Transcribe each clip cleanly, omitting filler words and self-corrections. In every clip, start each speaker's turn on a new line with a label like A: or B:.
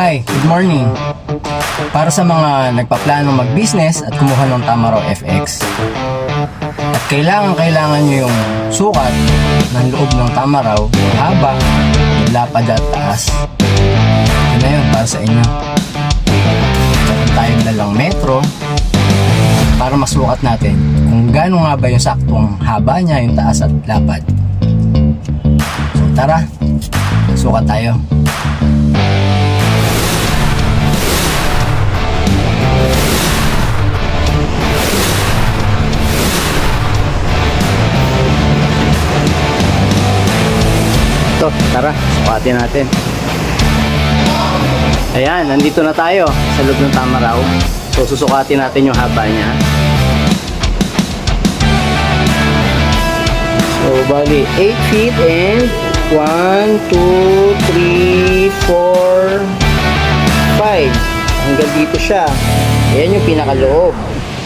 A: Hi, good morning. Para sa mga nagpaplano mag-business at kumuha ng Tamaraw FX. At kailangan nyo yung sukat ng loob ng Tamaraw, haba, lapad at taas. Ito na yun para sa inyo. Tsaka tayo dalang metro para masukat natin kung gaano nga ba yung saktong haba niya, yung taas at lapad. So tara, sukat tayo. Ito, tara, sukatin natin. Ayan, nandito na tayo sa loob ng Tamaraw. So, susukatin natin yung haba niya. So, bali, 8 feet and 1, 2, 3, 4, 5. Hanggang dito siya. Ayan yung pinakaloob.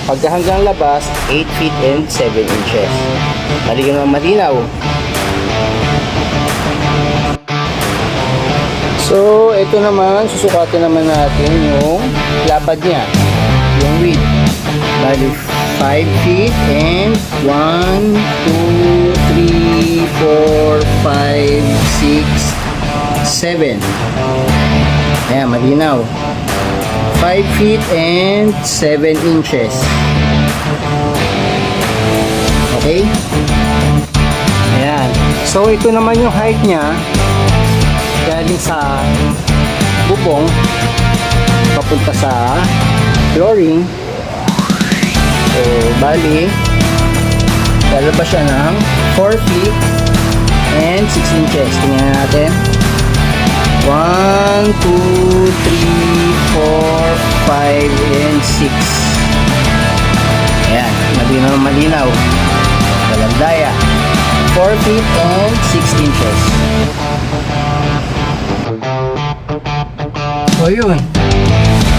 A: Pagka hanggang labas, 8 feet and 7 inches. Maligyan naman malinaw. So, ito naman, susukatin naman natin yung lapad niya, yung width. Bali, 5 feet and 1, 2, 3, 4, 5, 6, 7. Ayan, malinaw. 5 feet and 7 inches. Okay? Ayan. So, ito naman yung height niya. Galing sa bubong papunta sa flooring. So bali lalabas siya ng 4 feet and 6 inches. Tingnan natin. 1, 2, 3, 4, 5 and 6. Ayan, malinaw. Galandaya. 4 feet and 6 inches. So yun,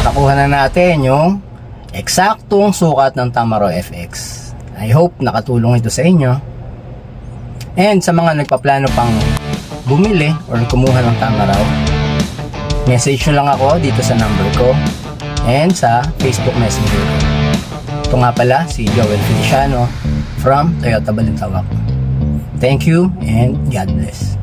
A: nakuha na natin yung eksaktong sukat ng Tamaraw FX. I hope nakatulong ito sa inyo. And sa mga nagpaplano pang bumili or kumuha ng Tamaraw, message nyo lang ako dito sa number ko and sa Facebook Messenger. Ito nga pala si Joel Feliciano from Toyota Balintawak. Thank you and God bless.